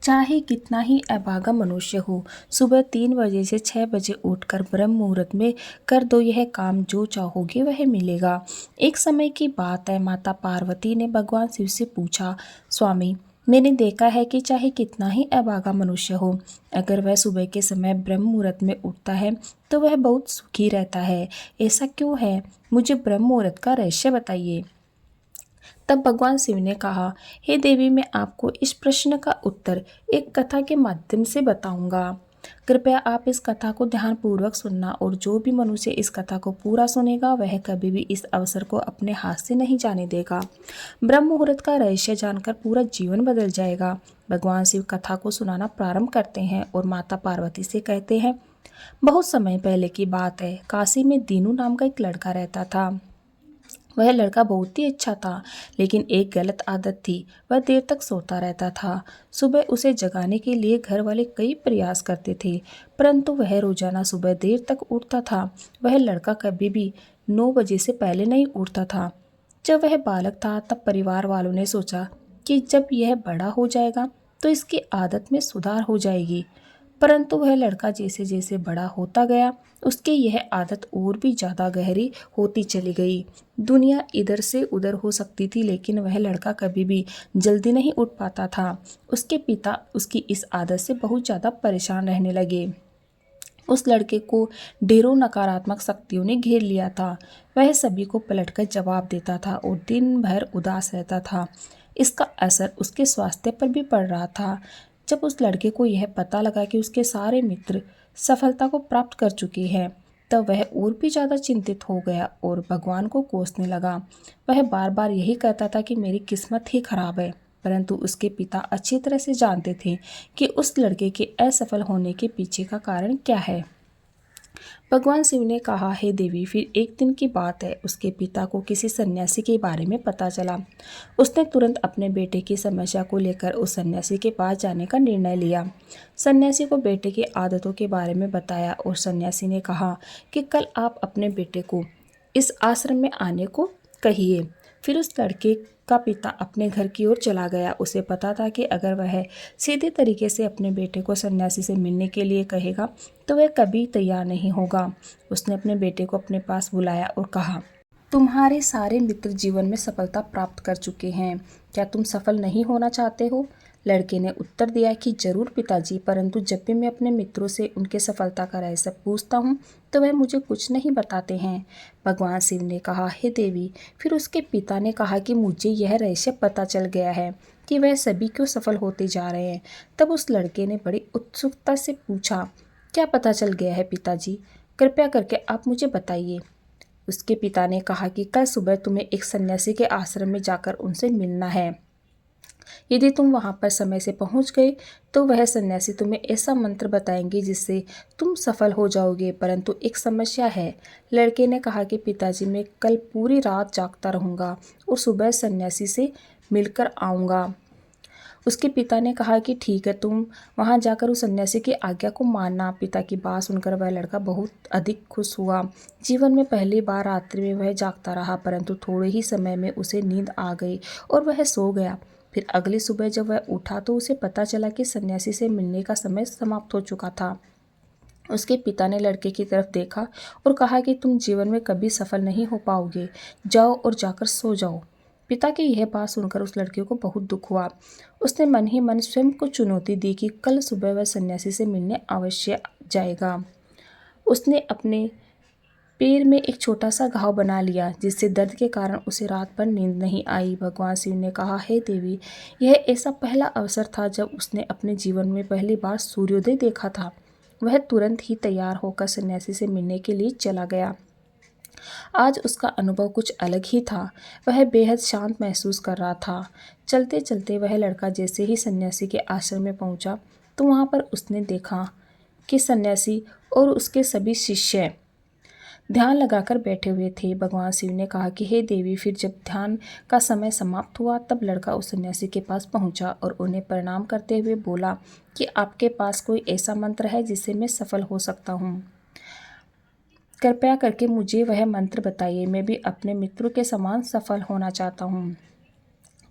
चाहे कितना ही अभागा मनुष्य हो, सुबह 3 बजे से 6 बजे उठकर ब्रह्म मुहूर्त में कर दो यह काम, जो चाहोगे वह मिलेगा। एक समय की बात है, माता पार्वती ने भगवान शिव से पूछा, स्वामी, मैंने देखा है कि चाहे कितना ही अभागा मनुष्य हो, अगर वह सुबह के समय ब्रह्म मुहूर्त में उठता है तो वह बहुत सुखी रहता है। ऐसा क्यों है? मुझे ब्रह्म मुहूर्त का रहस्य बताइए। तब भगवान शिव ने कहा, हे देवी, मैं आपको इस प्रश्न का उत्तर एक कथा के माध्यम से बताऊंगा। कृपया आप इस कथा को ध्यानपूर्वक सुनना, और जो भी मनुष्य इस कथा को पूरा सुनेगा वह कभी भी इस अवसर को अपने हाथ से नहीं जाने देगा। ब्रह्म मुहूर्त का रहस्य जानकर पूरा जीवन बदल जाएगा। भगवान शिव कथा को सुनाना प्रारंभ करते हैं और माता पार्वती से कहते हैं, बहुत समय पहले की बात है, काशी में दीनू नाम का एक लड़का रहता था। वह लड़का बहुत ही अच्छा था, लेकिन एक गलत आदत थी, वह देर तक सोता रहता था। सुबह उसे जगाने के लिए घर वाले कई प्रयास करते थे, परंतु वह रोजाना सुबह देर तक उठता था। वह लड़का कभी भी 9 बजे से पहले नहीं उठता था। जब वह बालक था तब परिवार वालों ने सोचा कि जब यह बड़ा हो जाएगा तो इसकी आदत में सुधार हो जाएगी, परंतु वह लड़का जैसे जैसे बड़ा होता गया उसकी यह आदत और भी ज़्यादा गहरी होती चली गई। दुनिया इधर से उधर हो सकती थी, लेकिन वह लड़का कभी भी जल्दी नहीं उठ पाता था। उसके पिता उसकी इस आदत से बहुत ज़्यादा परेशान रहने लगे। उस लड़के को ढेरों नकारात्मक शक्तियों ने घेर लिया था। वह सभी को पलटकर जवाब देता था और दिन भर उदास रहता था। इसका असर उसके स्वास्थ्य पर भी पड़ रहा था। जब उस लड़के को यह पता लगा कि उसके सारे मित्र सफलता को प्राप्त कर चुके हैं, तब वह और भी ज़्यादा चिंतित हो गया और भगवान को कोसने लगा। वह बार बार यही कहता था कि मेरी किस्मत ही खराब है, परंतु उसके पिता अच्छी तरह से जानते थे कि उस लड़के के असफल होने के पीछे का कारण क्या है। भगवान शिव ने कहा, हे देवी, फिर एक दिन की बात है, उसके पिता को किसी सन्यासी के बारे में पता चला। उसने तुरंत अपने बेटे की समस्या को लेकर उस सन्यासी के पास जाने का निर्णय लिया। सन्यासी को बेटे की आदतों के बारे में बताया और सन्यासी ने कहा कि कल आप अपने बेटे को इस आश्रम में आने को कहिए। फिर उस लड़के का पिता अपने घर की ओर चला गया। उसे पता था कि अगर वह सीधे तरीके से अपने बेटे को सन्यासी से मिलने के लिए कहेगा तो वह कभी तैयार नहीं होगा। उसने अपने बेटे को अपने पास बुलाया और कहा, तुम्हारे सारे मित्र जीवन में सफलता प्राप्त कर चुके हैं, क्या तुम सफल नहीं होना चाहते हो? लड़के ने उत्तर दिया कि जरूर पिताजी, परंतु जब भी मैं अपने मित्रों से उनके सफलता का रहस्य पूछता हूँ तो वह मुझे कुछ नहीं बताते हैं। भगवान शिव ने कहा, हे देवी, फिर उसके पिता ने कहा कि मुझे यह रहस्य पता चल गया है कि वह सभी क्यों सफल होते जा रहे हैं। तब उस लड़के ने बड़ी उत्सुकता से पूछा, क्या पता चल गया है पिताजी? कृपया करके आप मुझे बताइए। उसके पिता ने कहा कि कल सुबह तुम्हें एक सन्यासी के आश्रम में जाकर उनसे मिलना है। यदि तुम वहां पर समय से पहुंच गए तो वह सन्यासी तुम्हें ऐसा मंत्र बताएंगे जिससे तुम सफल हो जाओगे, परंतु एक समस्या है। लड़के ने कहा कि पिताजी, मैं कल पूरी रात जागता रहूंगा और सुबह सन्यासी से मिलकर आऊँगा। उसके पिता ने कहा कि ठीक है, तुम वहां जाकर उस सन्यासी की आज्ञा को मानना। पिता की बात सुनकर वह लड़का बहुत अधिक खुश हुआ। जीवन में पहली बार रात्रि में वह जागता रहा, परंतु थोड़े ही समय में उसे नींद आ गई और वह सो गया। फिर अगली सुबह जब वह उठा तो उसे पता चला कि सन्यासी से मिलने का समय समाप्त हो चुका था। उसके पिता ने लड़के की तरफ देखा और कहा कि तुम जीवन में कभी सफल नहीं हो पाओगे, जाओ और जाकर सो जाओ। पिता की यह बात सुनकर उस लड़के को बहुत दुख हुआ। उसने मन ही मन स्वयं को चुनौती दी कि कल सुबह वह सन्यासी से मिलने अवश्य जाएगा। उसने अपने पैर में एक छोटा सा घाव बना लिया, जिससे दर्द के कारण उसे रात भर नींद नहीं आई। भगवान शिव ने कहा, हे देवी, यह ऐसा पहला अवसर था जब उसने अपने जीवन में पहली बार सूर्योदय देखा था। वह तुरंत ही तैयार होकर सन्यासी से मिलने के लिए चला गया। आज उसका अनुभव कुछ अलग ही था। वह बेहद शांत महसूस कर रहा था। चलते चलते वह लड़का जैसे ही सन्यासी के आश्रम में पहुंचा तो वहां पर उसने देखा कि सन्यासी और उसके सभी शिष्य ध्यान लगाकर बैठे हुए थे। भगवान शिव ने कहा कि हे देवी, फिर जब ध्यान का समय समाप्त हुआ तब लड़का उस सन्यासी के पास पहुंचा और उन्हें प्रणाम करते हुए बोला कि आपके पास कोई ऐसा मंत्र है जिससे मैं सफल हो सकता हूँ? कृपया करके मुझे वह मंत्र बताइए। मैं भी अपने मित्रों के समान सफल होना चाहता हूँ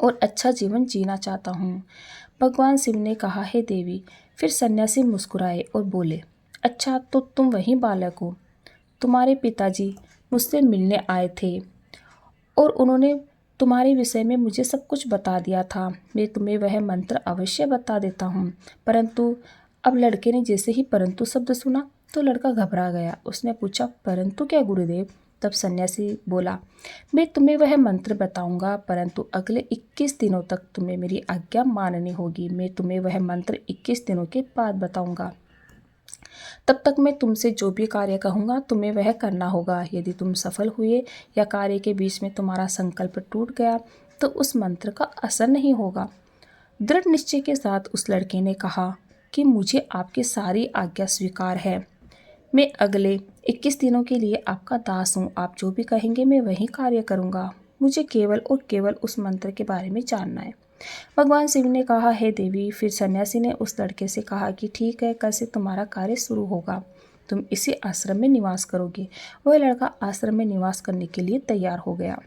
और अच्छा जीवन जीना चाहता हूँ। भगवान शिव ने कहा, हे देवी। फिर सन्यासी मुस्कुराए और बोले, अच्छा तो तुम वही बालक हो। तुम्हारे पिताजी मुझसे मिलने आए थे और उन्होंने तुम्हारे विषय में मुझे सब कुछ बता दिया था। मैं तुम्हें वह मंत्र अवश्य बता देता हूँ। परंतु अब लड़के ने जैसे ही परंतु शब्द सुना तो लड़का घबरा गया। उसने पूछा, परंतु क्या गुरुदेव? तब सन्यासी बोला, मैं तुम्हें वह मंत्र बताऊंगा, परंतु अगले 21 दिनों तक तुम्हें मेरी आज्ञा माननी होगी। मैं तुम्हें वह मंत्र 21 दिनों के बाद बताऊंगा। तब तक मैं तुमसे जो भी कार्य कहूँगा तुम्हें वह करना होगा। यदि तुम सफल हुए या कार्य के बीच में तुम्हारा संकल्प टूट गया तो उस मंत्र का असर नहीं होगा। दृढ़ निश्चय के साथ उस लड़के ने कहा कि मुझे आपकी सारी आज्ञा स्वीकार है। मैं अगले 21 दिनों के लिए आपका दास हूँ। आप जो भी कहेंगे मैं वही कार्य करूँगा। मुझे केवल और केवल उस मंत्र के बारे में जानना है। भगवान शिव ने कहा, हे देवी। फिर सन्यासी ने उस लड़के से कहा कि ठीक है, कल से तुम्हारा कार्य शुरू होगा। तुम इसी आश्रम में निवास करोगे। वह लड़का आश्रम में निवास करने के लिए तैयार हो गया।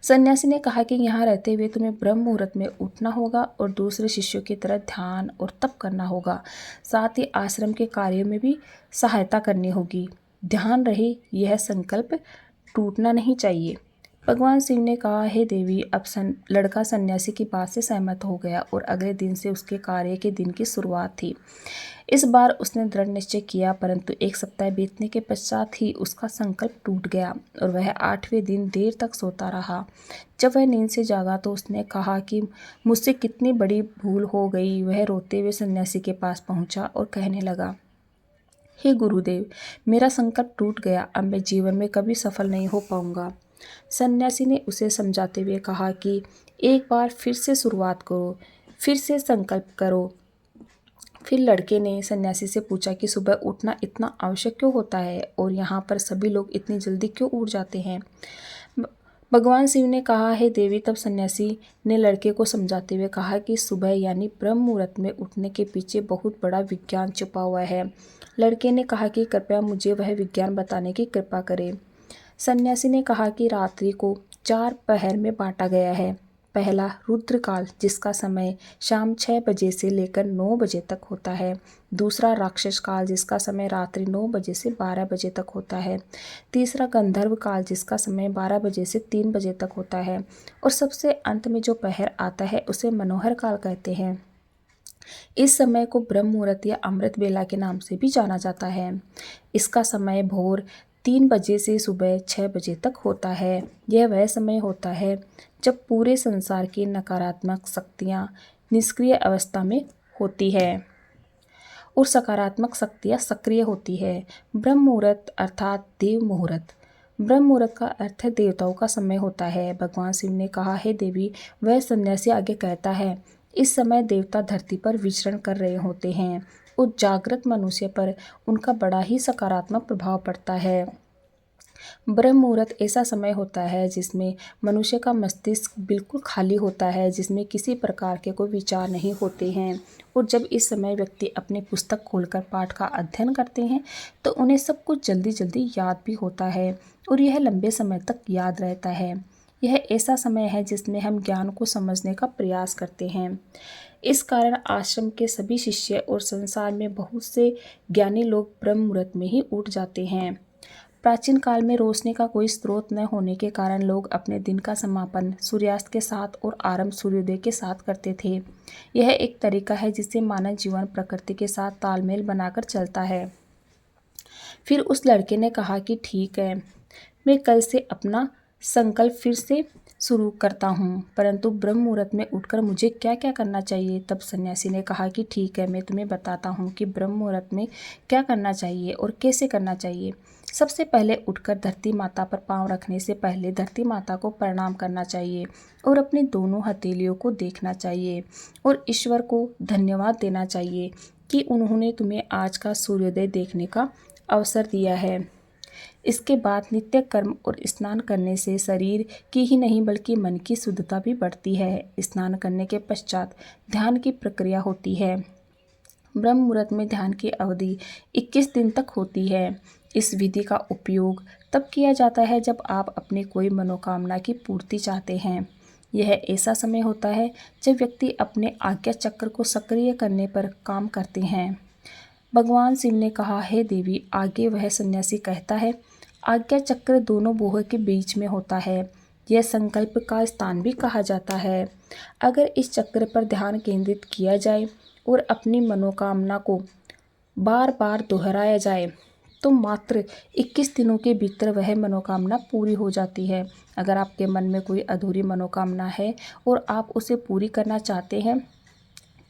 सन्यासी ने कहा कि यहाँ रहते हुए तुम्हें ब्रह्म मुहूर्त में उठना होगा और दूसरे शिष्यों की तरह ध्यान और तप करना होगा। साथ ही आश्रम के कार्यों में भी सहायता करनी होगी। ध्यान रहे, यह संकल्प टूटना नहीं चाहिए। भगवान शिव ने कहा, हे देवी। अब लड़का सन्यासी की बात से सहमत हो गया और अगले दिन से उसके कार्य के दिन की शुरुआत थी। इस बार उसने दृढ़ निश्चय किया, परंतु 1 सप्ताह बीतने के पश्चात ही उसका संकल्प टूट गया और वह 8वें दिन देर तक सोता रहा। जब वह नींद से जागा तो उसने कहा कि मुझसे कितनी बड़ी भूल हो गई। वह रोते हुए सन्यासी के पास पहुंचा और कहने लगा, हे गुरुदेव, मेरा संकल्प टूट गया। अब मैं जीवन में कभी सफल नहीं हो पाऊंगा। सन्यासी ने उसे समझाते हुए कहा कि एक बार फिर से शुरुआत करो, फिर से संकल्प करो। फिर लड़के ने सन्यासी से पूछा कि सुबह उठना इतना आवश्यक क्यों होता है और यहाँ पर सभी लोग इतनी जल्दी क्यों उठ जाते हैं। भगवान शिव ने कहा, हे देवी। तब सन्यासी ने लड़के को समझाते हुए कहा कि सुबह यानी ब्रह्म मुहूर्त में उठने के पीछे बहुत बड़ा विज्ञान छुपा हुआ है। लड़के ने कहा कि कृपया मुझे वह विज्ञान बताने की कृपा करें। सन्यासी ने कहा कि रात्रि को 4 पहर में बांटा गया है। पहला रुद्रकाल, जिसका समय शाम 6 बजे से लेकर 9 बजे तक होता है। दूसरा राक्षस काल, जिसका समय रात्रि 9 बजे से 12 बजे तक होता है। तीसरा गंधर्व काल, जिसका समय 12 बजे से 3 बजे तक होता है। और सबसे अंत में जो पहर आता है उसे मनोहर काल कहते हैं। इस समय को ब्रह्म मुहूर्त या अमृत बेला के नाम से भी जाना जाता है। इसका समय भोर 3 बजे से सुबह 6 बजे तक होता है। यह वह समय होता है जब पूरे संसार की नकारात्मक शक्तियाँ निष्क्रिय अवस्था में होती है और सकारात्मक शक्तियाँ सक्रिय होती है। ब्रह्म मुहूर्त अर्थात देव मुहूर्त। ब्रह्म मुहूर्त का अर्थ देवताओं का समय होता है। भगवान शिव ने कहा, हे देवी। वह सन्यासी आगे कहता है, इस समय देवता धरती पर विचरण कर रहे होते हैं और जागृत मनुष्य पर उनका बड़ा ही सकारात्मक प्रभाव पड़ता है। ब्रह्म मुहूर्त ऐसा समय होता है जिसमें मनुष्य का मस्तिष्क बिल्कुल खाली होता है, जिसमें किसी प्रकार के कोई विचार नहीं होते हैं। और जब इस समय व्यक्ति अपनी पुस्तक खोलकर पाठ का अध्ययन करते हैं तो उन्हें सब कुछ जल्दी जल्दी याद भी होता है और यह लंबे समय तक याद रहता है। यह ऐसा समय है जिसमें हम ज्ञान को समझने का प्रयास करते हैं। इस कारण आश्रम के सभी शिष्य और संसार में बहुत से ज्ञानी लोग ब्रह्म मुहूर्त में ही उठ जाते हैं। प्राचीन काल में रोशनी का कोई स्रोत न होने के कारण लोग अपने दिन का समापन सूर्यास्त के साथ और आरंभ सूर्योदय के साथ करते थे। यह एक तरीका है जिससे मानव जीवन प्रकृति के साथ तालमेल बनाकर चलता है। फिर उस लड़के ने कहा कि ठीक है, मैं कल से अपना संकल्प फिर से शुरू करता हूँ, परंतु ब्रह्म मुहूर्त में उठकर मुझे क्या क्या करना चाहिए। तब सन्यासी ने कहा कि ठीक है, मैं तुम्हें बताता हूँ कि ब्रह्म मुहूर्त में क्या करना चाहिए और कैसे करना चाहिए। सबसे पहले उठकर धरती माता पर पांव रखने से पहले धरती माता को प्रणाम करना चाहिए और अपनी दोनों हथेलियों को देखना चाहिए और ईश्वर को धन्यवाद देना चाहिए कि उन्होंने तुम्हें आज का सूर्योदय देखने का अवसर दिया है। इसके बाद नित्य कर्म और स्नान करने से शरीर की ही नहीं बल्कि मन की शुद्धता भी बढ़ती है। स्नान करने के पश्चात ध्यान की प्रक्रिया होती है। ब्रह्म मुहूर्त में ध्यान की अवधि 21 दिन तक होती है। इस विधि का उपयोग तब किया जाता है जब आप अपनी कोई मनोकामना की पूर्ति चाहते हैं यह ऐसा समय होता है जब व्यक्ति अपने आज्ञा चक्र को सक्रिय करने पर काम करते हैं। भगवान शिव ने कहा, हे देवी, आगे वह सन्यासी कहता है, आज्ञा चक्र दोनों बोह के बीच में होता है। यह संकल्प का स्थान भी कहा जाता है। अगर इस चक्र पर ध्यान केंद्रित किया जाए और अपनी मनोकामना को बार बार दोहराया जाए तो मात्र 21 दिनों के भीतर वह मनोकामना पूरी हो जाती है। अगर आपके मन में कोई अधूरी मनोकामना है और आप उसे पूरी करना चाहते हैं,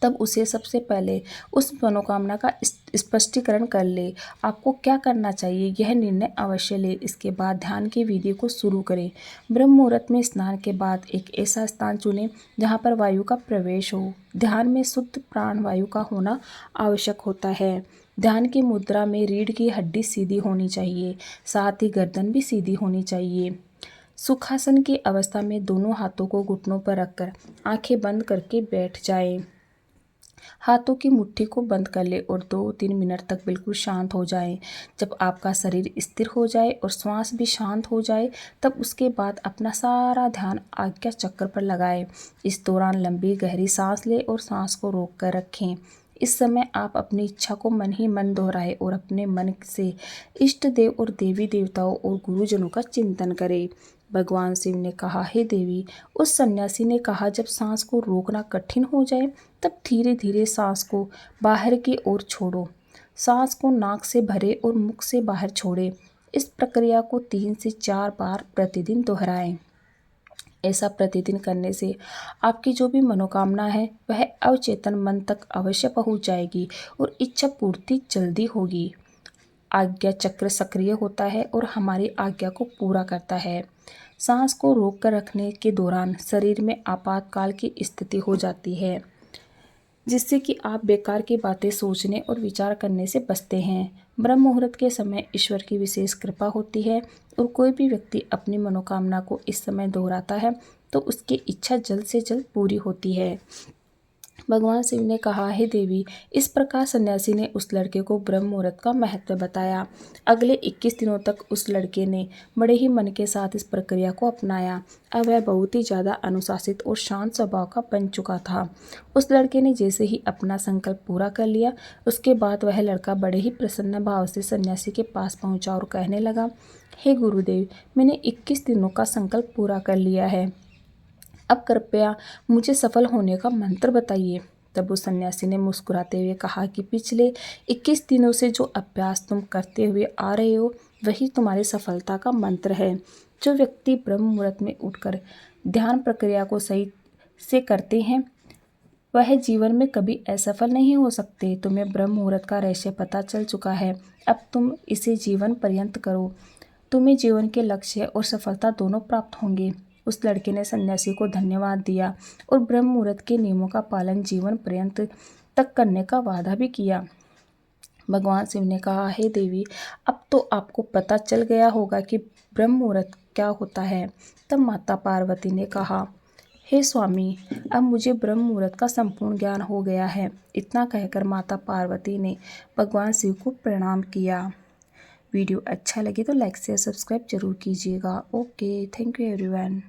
तब उसे सबसे पहले उस मनोकामना का स्पष्टीकरण कर ले। आपको क्या करना चाहिए, यह निर्णय अवश्य ले। इसके बाद ध्यान की विधि को शुरू करें। ब्रह्म मुहूर्त में स्नान के बाद एक ऐसा स्थान चुनें जहाँ पर वायु का प्रवेश हो। ध्यान में शुद्ध प्राण वायु का होना आवश्यक होता है। ध्यान की मुद्रा में रीढ़ की हड्डी सीधी होनी चाहिए, साथ ही गर्दन भी सीधी होनी चाहिए। सुखासन की अवस्था में दोनों हाथों को घुटनों पर रखकर आंखें बंद करके बैठ जाएं। हाथों की मुट्ठी को बंद कर ले और 2-3 मिनट तक बिल्कुल शांत हो जाए। जब आपका शरीर स्थिर हो जाए और श्वास भी शांत हो जाए, तब उसके बाद अपना सारा ध्यान आज्ञा चक्र पर लगाएं। इस दौरान लंबी गहरी सांस लें और सांस को रोक कर रखें। इस समय आप अपनी इच्छा को मन ही मन दोहराएं और अपने मन से इष्ट देव और देवी देवताओं और गुरुजनों का चिंतन करें। भगवान शिव ने कहा, हे देवी, उस सन्यासी ने कहा, जब सांस को रोकना कठिन हो जाए तब धीरे धीरे सांस को बाहर की ओर छोड़ो। सांस को नाक से भरे और मुख से बाहर छोड़े। इस प्रक्रिया को 3 से 4 बार प्रतिदिन दोहराएं। ऐसा प्रतिदिन करने से आपकी जो भी मनोकामना है वह अवचेतन मन तक अवश्य पहुंच जाएगी और इच्छा पूर्ति जल्दी होगी। आज्ञा चक्र सक्रिय होता है और हमारी आज्ञा को पूरा करता है। सांस को रोक कर रखने के दौरान शरीर में आपातकाल की स्थिति हो जाती है, जिससे कि आप बेकार की बातें सोचने और विचार करने से बचते हैं। ब्रह्म मुहूर्त के समय ईश्वर की विशेष कृपा होती है और कोई भी व्यक्ति अपनी मनोकामना को इस समय दोहराता है तो उसकी इच्छा जल्द से जल्द पूरी होती है। भगवान शिव ने कहा, हे देवी, इस प्रकार सन्यासी ने उस लड़के को ब्रह्म मुहूर्त का महत्व बताया। अगले 21 दिनों तक उस लड़के ने बड़े ही मन के साथ इस प्रक्रिया को अपनाया। अब वह बहुत ही ज़्यादा अनुशासित और शांत स्वभाव का बन चुका था। उस लड़के ने जैसे ही अपना संकल्प पूरा कर लिया, उसके बाद वह लड़का बड़े ही प्रसन्न भाव से सन्यासी के पास पहुँचा और कहने लगा, हे गुरुदेव, मैंने 21 दिनों का संकल्प पूरा कर लिया है। अब कृपया मुझे सफल होने का मंत्र बताइए। तब उस सन्यासी ने मुस्कुराते हुए कहा कि पिछले 21 दिनों से जो अभ्यास तुम करते हुए आ रहे हो वही तुम्हारी सफलता का मंत्र है। जो व्यक्ति ब्रह्म मुहूर्त में उठकर ध्यान प्रक्रिया को सही से करते हैं वह जीवन में कभी असफल नहीं हो सकते। तुम्हें ब्रह्म मुहूर्त का रहस्य पता चल चुका है, अब तुम इसे जीवन पर्यंत करो। तुम्हें जीवन के लक्ष्य और सफलता दोनों प्राप्त होंगे। उस लड़के ने सन्यासी को धन्यवाद दिया और ब्रह्म मुहूर्त के नियमों का पालन जीवन पर्यंत तक करने का वादा भी किया। भगवान शिव ने कहा, हे देवी, अब तो आपको पता चल गया होगा कि ब्रह्म मुहूर्त क्या होता है। तब माता पार्वती ने कहा, हे स्वामी, अब मुझे ब्रह्म मुहूर्त का संपूर्ण ज्ञान हो गया है। इतना कहकर माता पार्वती ने भगवान शिव को प्रणाम किया। वीडियो अच्छा लगे तो लाइक शेयर सब्सक्राइब जरूर कीजिएगा। Okay, thank you everyone.